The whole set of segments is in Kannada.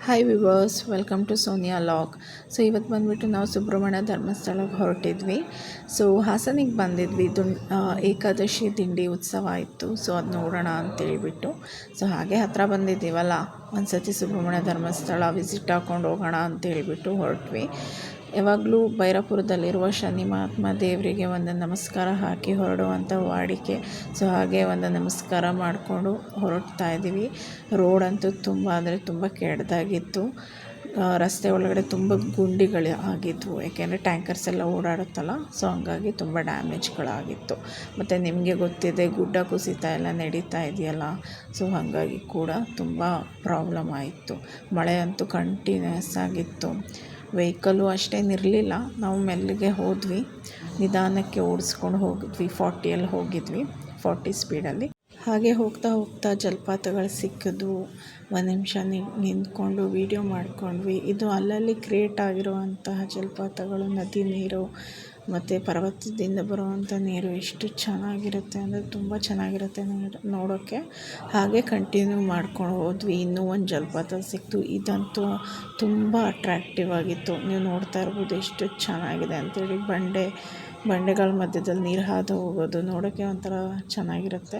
Hi viewers, welcome to Sonia vlog. So ಇವತ್ತು ಬಂದುಬಿಟ್ಟು ನಾವು ಸುಬ್ರಹ್ಮಣ್ಯ ಧರ್ಮಸ್ಥಳಕ್ಕೆ ಹೊರಟಿದ್ವಿ. ಸೊ ಹಾಸನಿಗೆ ಬಂದಿದ್ವಿ. ಏಕಾದಶಿ ದಿಂಡಿ ಉತ್ಸವ ಇತ್ತು. ಸೊ ಅದು ನೋಡೋಣ ಅಂತೇಳಿಬಿಟ್ಟು ಸೊ ಹಾಗೆ ಹತ್ತಿರ ಬಂದಿದ್ದೀವಲ್ಲ, ಒಂದು ಸತಿ ಸುಬ್ರಹ್ಮಣ್ಯ ಧರ್ಮಸ್ಥಳ ವಿಸಿಟ್ ಹಾಕ್ಕೊಂಡು ಹೋಗೋಣ ಅಂತೇಳಿಬಿಟ್ಟು ಹೊರಟ್ವಿ. ಯಾವಾಗಲೂ ಭೈರಪುರದಲ್ಲಿರುವ ಶನಿ ಮಹಾತ್ಮ ದೇವರಿಗೆ ಒಂದು ನಮಸ್ಕಾರ ಹಾಕಿ ಹೊರಡುವಂಥ ವಾಡಿಕೆ. ಸೊ ಹಾಗೆ ಒಂದು ನಮಸ್ಕಾರ ಮಾಡಿಕೊಂಡು ಹೊರಡ್ತಾ ಇದ್ದೀವಿ. ರೋಡಂತೂ ತುಂಬ ಅಂದರೆ ತುಂಬ ಕೆಟ್ಟದಾಗಿತ್ತು. ರಸ್ತೆ ಒಳಗಡೆ ತುಂಬ ಗುಂಡಿಗಳು ಆಗಿದ್ವು, ಯಾಕೆಂದರೆ ಟ್ಯಾಂಕರ್ಸ್ ಎಲ್ಲ ಓಡಾಡುತ್ತಲ್ಲ. ಸೊ ಹಂಗಾಗಿ ತುಂಬ ಡ್ಯಾಮೇಜ್ಗಳಾಗಿತ್ತು. ಮತ್ತು ನಿಮಗೆ ಗೊತ್ತಿದೆ, ಗುಡ್ಡ ಕುಸಿತ ಎಲ್ಲ ನಡೀತಾ ಇದೆಯಲ್ಲ. ಸೊ ಹಾಗಾಗಿ ಕೂಡ ತುಂಬ ಪ್ರಾಬ್ಲಮ್ ಆಯಿತು. ಮಳೆ ಅಂತೂ ಕಂಟಿನ್ಯೂಸ್ ಆಗಿತ್ತು. ವೆಹಿಕಲ್ಲು ಅಷ್ಟೇನಿರಲಿಲ್ಲ. ನಾವು ಮೆಲ್ಲಿಗೆ ಹೋದ್ವಿ, ನಿಧಾನಕ್ಕೆ ಓಡಿಸ್ಕೊಂಡು ಹೋಗಿದ್ವಿ. 40 ಹೋಗಿದ್ವಿ, 40 ಸ್ಪೀಡಲ್ಲಿ. ಹಾಗೆ ಹೋಗ್ತಾ ಹೋಗ್ತಾ ಜಲಪಾತಗಳು ಸಿಕ್ಕಿದ್ವು. ಒಂದು ನಿಮಿಷ ನಿಂತ್ಕೊಂಡು ವೀಡಿಯೋ ಮಾಡ್ಕೊಂಡ್ವಿ. ಇದು ಅಲ್ಲಲ್ಲಿ ಕ್ರಿಯೇಟ್ ಆಗಿರುವಂತಹ ಜಲಪಾತಗಳು, ನದಿ ನೀರು ಮತ್ತು ಪರ್ವತದಿಂದ ಬರುವಂಥ ನೀರು ಎಷ್ಟು ಚೆನ್ನಾಗಿರುತ್ತೆ ಅಂದರೆ ತುಂಬ ಚೆನ್ನಾಗಿರುತ್ತೆ ನೋಡೋಕ್ಕೆ. ಹಾಗೆ ಕಂಟಿನ್ಯೂ ಮಾಡ್ಕೊಂಡು ಹೋದ್ವಿ. ಇನ್ನೂ ಒಂದು ಜಲಪಾತ ಸಿಕ್ತು. ಇದಂತೂ ತುಂಬ ಅಟ್ರ್ಯಾಕ್ಟಿವ್ ಆಗಿತ್ತು. ನೀವು ನೋಡ್ತಾ ಇರ್ಬೋದು ಎಷ್ಟು ಚೆನ್ನಾಗಿದೆ ಅಂತೇಳಿ. ಬಂಡೆಗಳ ಮಧ್ಯದಲ್ಲಿ ನೀರು ಹಾದು ಹೋಗೋದು ನೋಡೋಕ್ಕೆ ಒಂಥರ ಚೆನ್ನಾಗಿರುತ್ತೆ.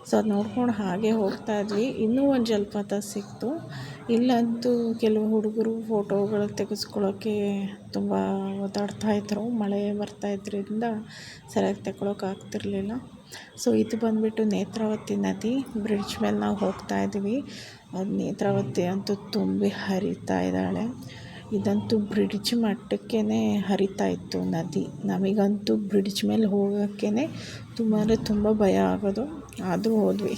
ಸೊ ಅದು ನೋಡ್ಕೊಂಡು ಹಾಗೆ ಹೋಗ್ತಾ ಇದ್ವಿ. ಇನ್ನೂ ಒಂದು ಜಲಪಾತ ಸಿಕ್ತು. ಇಲ್ಲಂತೂ ಕೆಲವು ಹುಡುಗರು ಫೋಟೋಗಳು ತೆಗೆಸ್ಕೊಳ್ಳೋಕ್ಕೆ ತುಂಬ ಓದಾಡ್ತಾಯಿದ್ರು. ಮಳೆ ಬರ್ತಾಯಿದ್ರಿಂದ ಸರಿಯಾಗಿ ತಗೊಳಕ್ಕಾಗ್ತಿರ್ಲಿಲ್ಲ. ಸೊ ಇದು ಬಂದುಬಿಟ್ಟು ನೇತ್ರಾವತಿ ನದಿ. ಬ್ರಿಡ್ಜ್ ಮೇಲೆ ನಾವು ಹೋಗ್ತಾ ಇದ್ದೀವಿ. ಅದು ನೇತ್ರಾವತಿ ಅಂತೂ ತುಂಬಿ ಹರಿತಾ ಇದ್ದಾಳೆ. ಇದಂತೂ ಬ್ರಿಡ್ಜ್ ಮಟ್ಟಕ್ಕೇ ಹರಿತಾ ಇತ್ತು ನದಿ. ನಮಗಂತೂ ಬ್ರಿಡ್ಜ್ ಮೇಲೆ ಹೋಗೋಕ್ಕೇ ತುಂಬ ಅಂದರೆ ತುಂಬ ಭಯ ಆಗೋದು. ಆದರೂ ಹೋದ್ವಿ.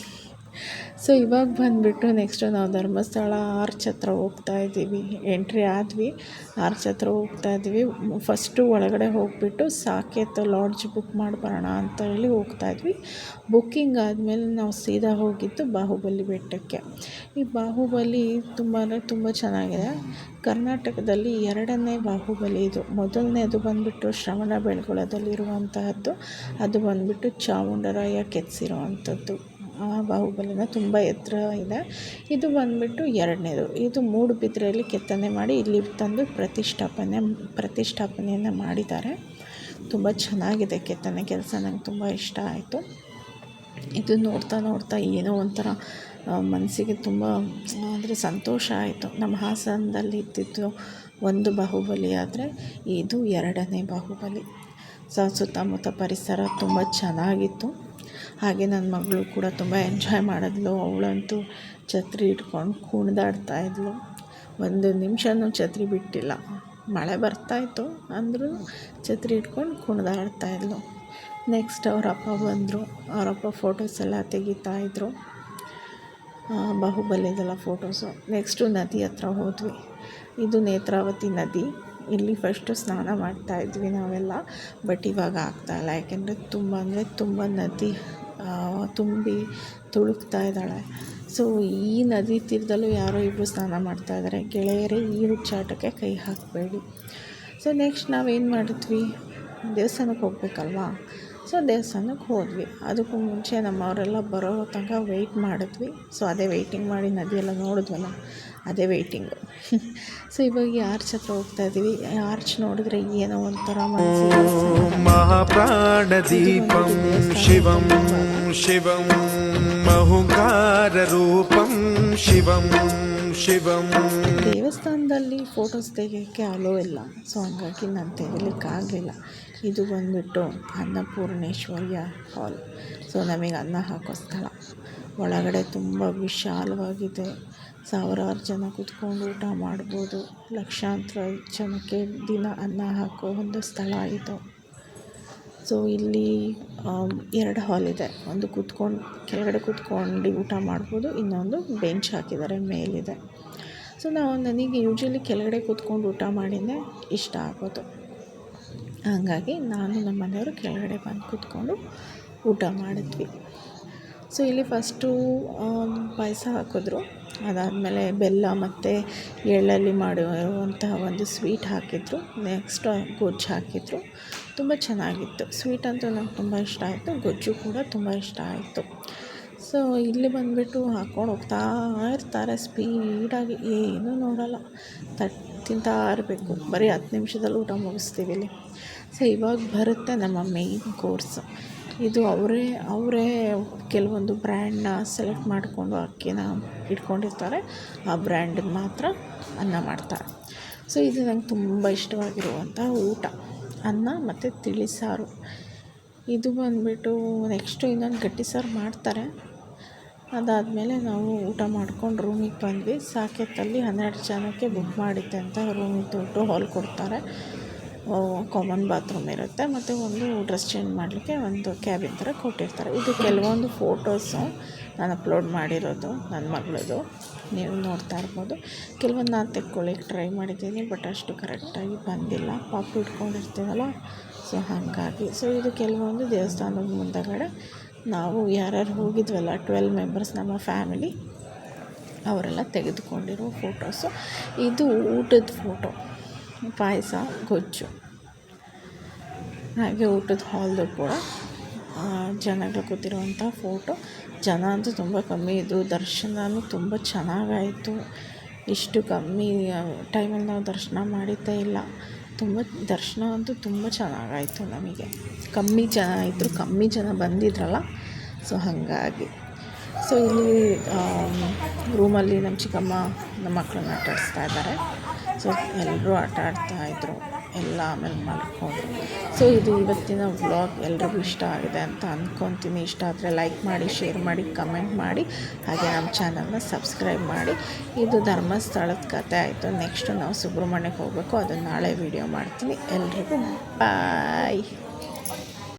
ಸೊ ಇವಾಗ ಬಂದುಬಿಟ್ಟು ನೆಕ್ಸ್ಟು ನಾವು ಧರ್ಮಸ್ಥಳ ಆರ್ಚ್ ಹತ್ರ ಹೋಗ್ತಾ ಇದ್ದೀವಿ. ಎಂಟ್ರಿ ಆದ್ವಿ, ಆರ್ಚ್ ಹತ್ರ ಹೋಗ್ತಾ ಇದ್ದೀವಿ. ಫಸ್ಟು ಒಳಗಡೆ ಹೋಗಿಬಿಟ್ಟು ಸಾಕೇತ್ ಲಾಡ್ಜ್ ಬುಕ್ ಮಾಡಿ ಬರೋಣ ಅಂತ ಹೇಳಿ ಹೋಗ್ತಾ ಇದ್ವಿ. ಬುಕ್ಕಿಂಗ್ ಆದಮೇಲೆ ನಾವು ಸೀದಾ ಹೋಗಿದ್ದು ಬಾಹುಬಲಿ ಬೆಟ್ಟಕ್ಕೆ. ಈ ಬಾಹುಬಲಿ ತುಂಬ ಅಂದರೆ ತುಂಬ ಚೆನ್ನಾಗಿದೆ. ಕರ್ನಾಟಕದಲ್ಲಿ 2ನೇ ಬಾಹುಬಲಿ ಇದು. ಮೊದಲನೇದು ಬಂದುಬಿಟ್ಟು ಶ್ರವಣ ಬೆಳಗೊಳದಲ್ಲಿರುವಂತಹದ್ದು. ಅದು ಬಂದುಬಿಟ್ಟು ಚಾಮುಂಡರಾಯ ಕೆತ್ತಿಸಿರುವಂಥದ್ದು. ಆ ಬಾಹುಬಲಿನ ತುಂಬ ಎತ್ತರ ಇದೆ. ಇದು ಬಂದುಬಿಟ್ಟು 2ನೇದು. ಇದು ಮೂಡುಬಿದ್ರೆಯಲ್ಲಿ ಕೆತ್ತನೆ ಮಾಡಿ ಇಲ್ಲಿ ತಂದು ಪ್ರತಿಷ್ಠಾಪನೆಯನ್ನು ಮಾಡಿದ್ದಾರೆ. ತುಂಬ ಚೆನ್ನಾಗಿದೆ ಕೆತ್ತನೆ ಕೆಲಸ. ನಂಗೆ ತುಂಬ ಇಷ್ಟ ಆಯಿತು. ಇದು ನೋಡ್ತಾ ನೋಡ್ತಾ ಏನೋ ಒಂಥರ ಮನಸ್ಸಿಗೆ ತುಂಬ ಅಂದರೆ ಸಂತೋಷ ಆಯಿತು. ನಮ್ಮ ಹಾಸನದಲ್ಲಿ ಇದ್ದಿದ್ದು ಒಂದು ಬಾಹುಬಲಿ ಆದರೆ ಇದು 2ನೇ ಬಾಹುಬಲಿ. ಸುತ್ತಮುತ್ತ ಪರಿಸರ ತುಂಬ ಚೆನ್ನಾಗಿತ್ತು. ಹಾಗೆ ನನ್ನ ಮಗಳು ಕೂಡ ತುಂಬ ಎಂಜಾಯ್ ಮಾಡಿದ್ಲು. ಅವಳಂತೂ ಛತ್ರಿ ಇಟ್ಕೊಂಡು ಕುಣಿದಾಡ್ತಾಯಿದ್ಲು. ಒಂದು ನಿಮಿಷನೂ ಛತ್ರಿ ಬಿಟ್ಟಿಲ್ಲ. ಮಳೆ ಬರ್ತಾಯಿತ್ತು ಅಂದರೂ ಛತ್ರಿ ಇಟ್ಕೊಂಡು ಕುಣಿದಾಡ್ತಾಯಿದ್ಲು. ನೆಕ್ಸ್ಟ್ ಅವರಪ್ಪ ಬಂದರು. ಅವರಪ್ಪ ಫೋಟೋಸ್ ಎಲ್ಲ ತೆಗಿತಾಯಿದ್ರು, ಬಾಹುಬಲಿದೆಲ್ಲ ಫೋಟೋಸು. ನೆಕ್ಸ್ಟು ನದಿ ಹತ್ರ ಹೋದ್ವಿ. ಇದು ನೇತ್ರಾವತಿ ನದಿ. ಇಲ್ಲಿ ಫಸ್ಟು ಸ್ನಾನ ಮಾಡ್ತಾಯಿದ್ವಿ ನಾವೆಲ್ಲ. ಬಟ್ ಇವಾಗ ಆಗ್ತಾಯಿಲ್ಲ, ಯಾಕೆಂದರೆ ತುಂಬ ಅಂದರೆ ತುಂಬ ನದಿ ತುಂಬಿ ತುಳುಕ್ತಾ ಇದ್ದಾಳೆ. ಸೊ ಈ ನದಿ ತೀರದಲ್ಲೂ ಯಾರೋ ಇಬ್ಬರು ಸ್ನಾನ ಮಾಡ್ತಾಯಿದ್ದಾರೆ. ಗೆಳೆಯರೇ, ಈ ಹುಚ್ಚಾಟಕ್ಕೆ ಕೈ ಹಾಕಬೇಡಿ. ಸೊ ನೆಕ್ಸ್ಟ್ ನಾವೇನು ಮಾಡಿದ್ವಿ, ದೇವಸ್ಥಾನಕ್ಕೆ ಹೋಗ್ಬೇಕಲ್ವಾ. ಸೊ ದೇವಸ್ಥಾನಕ್ಕೆ ಹೋದ್ವಿ. ಅದಕ್ಕೂ ಮುಂಚೆ ನಮ್ಮವರೆಲ್ಲ ಬರೋ ತನಕ ವೆಯ್ಟ್ ಮಾಡಿದ್ವಿ. ಸೊ ಅದೇ ವೆಯ್ಟಿಂಗ್ ಮಾಡಿ ನದಿಯೆಲ್ಲ ನೋಡಿದ್ವಲ್ಲ, ಅದೇ ವೆಯ್ಟಿಂಗು. ಸೊ ಇವಾಗ ಈ ಆರ್ಚ್ ಹತ್ರ ಹೋಗ್ತಾ ಇದ್ದೀವಿ. ಆರ್ಚ್ ನೋಡಿದ್ರೆ ಏನೋ ಒಂಥರ ಮಹಾಪ್ರಾಣದೀಪಂ ಶಿವಂ ಶಿವಂ ಮಹುಂಕಾರ ರೂಪಂ ಶಿವಂ ಶಿವಂ. ದೇವಸ್ಥಾನದಲ್ಲಿ ಫೋಟೋಸ್ ತೆಗೆಯೋಕ್ಕೆ ಅಲೋ ಇಲ್ಲ. ಸೊ ಹಂಗಾಗಿ ನಾನು ತೆಗಿಲಿಕ್ಕಾಗಲಿಲ್ಲ. ಇದು ಬಂದುಬಿಟ್ಟು ಅನ್ನಪೂರ್ಣೇಶ್ವರಿಯ ಹಾಲ್. ಸೊ ನಮಗೆ ಅನ್ನ ಹಾಕೋ ಸ್ಥಳ. ಒಳಗಡೆ ತುಂಬ ವಿಶಾಲವಾಗಿದೆ. ಸಾವಿರಾರು ಜನ ಕೂತ್ಕೊಂಡು ಊಟ ಮಾಡ್ಬೋದು. ಲಕ್ಷಾಂತರ ಜನಕ್ಕೆ ದಿನ ಅನ್ನ ಹಾಕೋ ಒಂದು ಸ್ಥಳ ಇದು. ಸೊ ಇಲ್ಲಿ 2 ಹಾಲ್ ಇದೆ. ಒಂದು ಕೆಳಗಡೆ ಕೂತ್ಕೊಂಡು ಊಟ ಮಾಡ್ಬೋದು, ಇನ್ನೊಂದು ಬೆಂಚ್ ಹಾಕಿದ್ದಾರೆ, ಮೇಲಿದೆ. ಸೊ ನನಗೆ ಯೂಶ್ವಲಿ ಕೆಳಗಡೆ ಕೂತ್ಕೊಂಡು ಊಟ ಮಾಡಿನೇ ಇಷ್ಟ ಆಗೋದು. ಹಾಗಾಗಿ ನಾನು ನಮ್ಮ ಮನೆಯವರು ಕೆಳಗಡೆ ಬಂದು ಕೂತ್ಕೊಂಡು ಊಟ ಮಾಡಿದ್ವಿ. ಸೊ ಇಲ್ಲಿ ಫಸ್ಟು ಪಾಯಸ ಹಾಕಿದ್ರು. ಅದಾದಮೇಲೆ ಬೆಲ್ಲ ಮತ್ತು ಎಳ್ಳಲ್ಲಿ ಮಾಡಿರುವಂತಹ ಒಂದು ಸ್ವೀಟ್ ಹಾಕಿದ್ರು. ನೆಕ್ಸ್ಟ್ ಗೊಜ್ಜು ಹಾಕಿದ್ರು. ತುಂಬ ಚೆನ್ನಾಗಿತ್ತು. ಸ್ವೀಟ್ ಅಂತೂ ನಂಗೆ ತುಂಬ ಇಷ್ಟ ಆಯಿತು. ಗೊಜ್ಜು ಕೂಡ ತುಂಬ ಇಷ್ಟ ಆಯಿತು. ಸೊ ಇಲ್ಲಿ ಬಂದುಬಿಟ್ಟು ಹಾಕ್ಕೊಂಡು ಹೋಗ್ತಾ ಇರ್ತಾರೆ ಸ್ಪೀಡಾಗಿ, ಏನೂ ನೋಡೋಲ್ಲ, ತಿಂತಾ ಇರಬೇಕು. ಬರೀ 10 ನಿಮಿಷದಲ್ಲಿ ಊಟ ಮುಗಿಸ್ತೀವಿ ಇಲ್ಲಿ. ಸೊ ಇವಾಗ ಬರುತ್ತೆ ನಮ್ಮ ಮೇಯ್ನ್ ಕೋರ್ಸ್. ಇದು ಅವರೇ ಕೆಲವೊಂದು ಬ್ರ್ಯಾಂಡ್ನ ಸೆಲೆಕ್ಟ್ ಮಾಡಿಕೊಂಡು ಅಕ್ಕಿನ ಇಟ್ಕೊಂಡಿರ್ತಾರೆ, ಆ ಬ್ರ್ಯಾಂಡಿಗೆ ಮಾತ್ರ ಅನ್ನ ಮಾಡ್ತಾರೆ. ಸೊ ಇದು ನಂಗೆ ತುಂಬ ಇಷ್ಟವಾಗಿರುವಂಥ ಊಟ, ಅನ್ನ ಮತ್ತು ತಿಳಿಸಾರು. ಇದು ಬಂದುಬಿಟ್ಟು ನೆಕ್ಸ್ಟು ಇನ್ನೊಂದು ಗಟ್ಟಿ ಸಾರು ಮಾಡ್ತಾರೆ. ಅದಾದಮೇಲೆ ನಾವು ಊಟ ಮಾಡ್ಕೊಂಡು ರೂಮಿಗೆ ಬಂದ್ವಿ. ಸಾಕೇತಲ್ಲಿ 12 ಜನಕ್ಕೆ ಬುಕ್ ಮಾಡಿದ್ದೆ ಅಂತ ರೂಮಿಗೆ ದುಡ್ಡು ಹಾಲ್ ಕೊಡ್ತಾರೆ. ಕಾಮನ್ ಬಾತ್ರೂಮ್ ಇರುತ್ತೆ ಮತ್ತು ಒಂದು ಡ್ರೆಸ್ ಚೇಂಜ್ ಮಾಡಲಿಕ್ಕೆ ಒಂದು ಕ್ಯಾಬಿನ್ ಥರ ಕೊಟ್ಟಿರ್ತಾರೆ. ಇದು ಕೆಲವೊಂದು ಫೋಟೋಸು ನಾನು ಅಪ್ಲೋಡ್ ಮಾಡಿರೋದು ನನ್ನ ಮಗಳದು, ನೀವು ನೋಡ್ತಾ ಇರ್ಬೋದು. ಕೆಲವೊಂದು ನಾನು ತೆಕ್ಕೊಳ್ಳಿಕ್ಕೆ ಟ್ರೈ ಮಾಡಿದ್ದೀನಿ, ಬಟ್ ಅಷ್ಟು ಕರೆಕ್ಟಾಗಿ ಬಂದಿಲ್ಲ, ಪಾಪು ಇಟ್ಕೊಂಡಿರ್ತೀವಲ್ಲ, ಸೊ ಹಾಗಾಗಿ. ಸೊ ಇದು ಕೆಲವೊಂದು ದೇವಸ್ಥಾನದ ಮುಂದಗಡೆ ನಾವು ಯಾರ್ಯಾರು ಹೋಗಿದ್ವಲ್ಲ 12 ಮೆಂಬರ್ಸ್ ನಮ್ಮ ಫ್ಯಾಮಿಲಿ, ಅವರೆಲ್ಲ ತೆಗೆದುಕೊಂಡಿರೋ ಫೋಟೋಸು. ಇದು ಊಟದ ಫೋಟೋ, ಪಾಯಸ, ಗೊಜ್ಜು, ಹಾಗೆ ಊಟದ ಹಾಲ್ದು ಕೂಡ ಜನಗಳು ಕೂತಿರುವಂಥ ಫೋಟೋ. ಜನ ಅಂತೂ ತುಂಬ ಕಮ್ಮಿ ಇದ್ದರು, ದರ್ಶನವೂ ತುಂಬ ಚೆನ್ನಾಗಾಯಿತು. ಇಷ್ಟು ಕಮ್ಮಿ ಟೈಮಲ್ಲಿ ನಾವು ದರ್ಶನ ಮಾಡಿದ್ದೇ ಇಲ್ಲ. ದರ್ಶನ ಅಂತೂ ತುಂಬ ಚೆನ್ನಾಗಾಯಿತು ನಮಗೆ. ಕಮ್ಮಿ ಜನ ಇದ್ದರು, ಕಮ್ಮಿ ಜನ ಬಂದಿದ್ರಲ್ಲ, ಸೊ ಹಾಗಾಗಿ. ಸೊ ಇಲ್ಲಿ ರೂಮಲ್ಲಿ ನಮ್ಮ ಚಿಕ್ಕಮ್ಮ ನಮ್ಮ ಮಕ್ಕಳನ್ನ ಆಟ ಆಡಿಸ್ತಾ ಇದ್ದಾರೆ. ಸೊ ಎಲ್ಲರೂ ಆಟ ಆಡ್ತಾಯಿದ್ರು ಎಲ್ಲ, ಆಮೇಲೆ ಮಲ್ಕೊಂಡ್ರು. ಸೊ ಇದು ಇವತ್ತಿನ ವ್ಲಾಗ್ ಎಲ್ರಿಗೂ ಇಷ್ಟ ಆಗಿದೆ ಅಂತ ಅಂದ್ಕೊತೀನಿ. ಇಷ್ಟ ಆದರೆ ಲೈಕ್ ಮಾಡಿ, ಶೇರ್ ಮಾಡಿ, ಕಮೆಂಟ್ ಮಾಡಿ, ಹಾಗೆ ನಮ್ಮ ಚಾನಲ್ನ ಸಬ್ಸ್ಕ್ರೈಬ್ ಮಾಡಿ. ಇದು ಧರ್ಮಸ್ಥಳದ ಕಥೆ ಆಯಿತು. ನೆಕ್ಸ್ಟು ನಾವು ಸುಬ್ರಹ್ಮಣ್ಯಕ್ಕೆ ಹೋಗಬೇಕು, ಅದನ್ನು ನಾಳೆ ವೀಡಿಯೋ ಮಾಡ್ತೀನಿ. ಎಲ್ರಿಗೂ ಬಾಯ್.